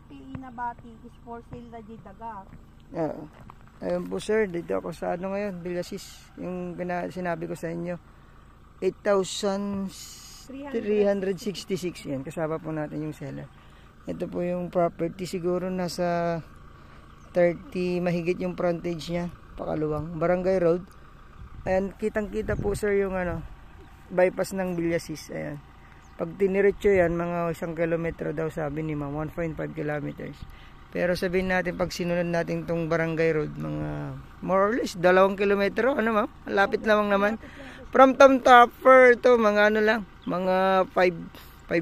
PE na bati is for sale na Daga. Ayun po sir, dito ako sa ano ngayon, Villasis, yung sinabi ko sa inyo. 8,366 yan, kasama po natin yung seller. Ito po yung property, siguro nasa 30 mahigit yung frontage niya, pakaluwang, Barangay Road. Ayan, kitang kita po sir yung ano, bypass ng Villasis. Ayan, pag tiniretso yan, mga 1 kilometro daw sabi ni ma'am, 1.5 kilometers. Pero sabihin natin pag sinunod natin tong Barangay Road, mga more or less 2 kilometro, ano ma'am? Lapit lamang naman. From Tom Topper to mga ano lang, mga 5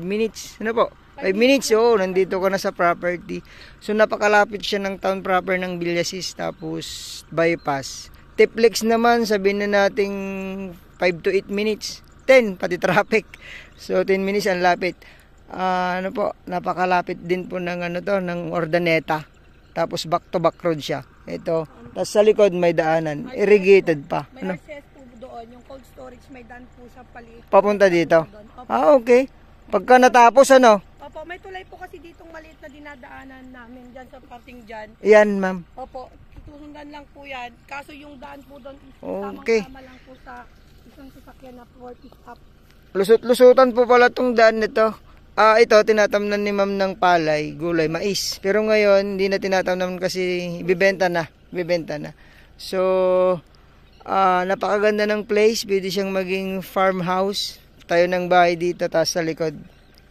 minutes. Ano po? 5 minutes, oo, nandito ka na sa property. So napakalapit siya ng town proper ng Villasis, tapos bypass. Tiplex naman, sabihin na nating 5 to 8 minutes. 10, pati traffic. So 10 minutes ang lapit. Ano po, napakalapit din po ng ano to, ng Ordaneta. Tapos back to back road siya. Ito, tapos sa likod may daanan, irrigated pa. May Ano? access po doon, yung cold storage may daan po sa paliit. Papunta dito. Okay. Pagka natapos ano? Opo, may tulay po kasi ditong maliit na dinadaanan namin dyan sa parting dyan. Yan ma'am. Opo, susundan lang po yan. Kaso yung daan po doon is Okay. tamang-tama lang po sa isang sasakyan na 40 stop. Lusot-lusutan po pala tong daan nito. Ito, tinatamnan ni ma'am ng palay, gulay, mais. Pero ngayon, hindi na tinatamnan kasi ibibenta na. So, napakaganda ng place. Pwede siyang maging farmhouse. Tayo ng bahay dito, tapos sa likod.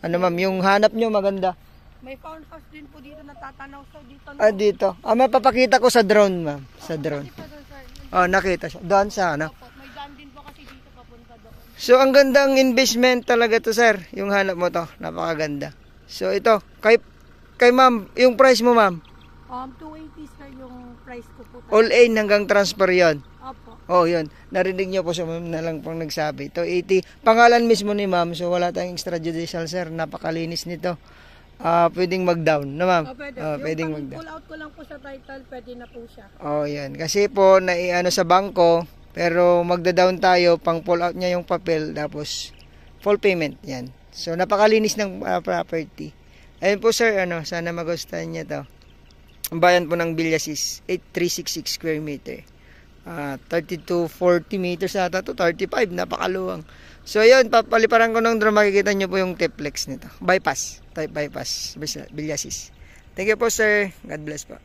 Ano ma'am, yung hanap nyo maganda. May farmhouse din po dito natatanaw sa dito. Dito. Mapapakita ko sa drone ma'am. Sa drone. Dito doon, sir. Nakita siya. Doon sa ano. Opo, may daan din po kasi dito papunta doon. So, ang gandang investment talaga to sir. Yung hanap mo to. Napakaganda. So, ito. Kay ma'am, yung price mo ma'am? 280 sir yung price ko po. All in hanggang transfer yon. Opo. Oh, yun. Narinig niyo po sa ma'am na lang pong nagsabi. 280. Pangalan mismo ni ma'am. So, wala tayong extrajudicial sir. Napakalinis nito. Pwedeng mag-down. No ma'am? Pwede. Pwedeng Yung mag-down. pull out ko lang po sa title, pwede na po siya. Oh, yan. Kasi po, naiano sa bangko, pero magda-down tayo, pang pull out niya yung papel, tapos full payment. Yan. So, napakalinis ng property. Ayun po sir, sana magustuhan niya to. Ang bayan po ng Villasis, 8366 square meter. 30 to 40 meters ata to, 35, napakaluwang. So yun, papaliparan ko ng drone, makikita nyo po yung tiplex nito. Bypass, type bypass, Villasis. Thank you po sir, God bless po.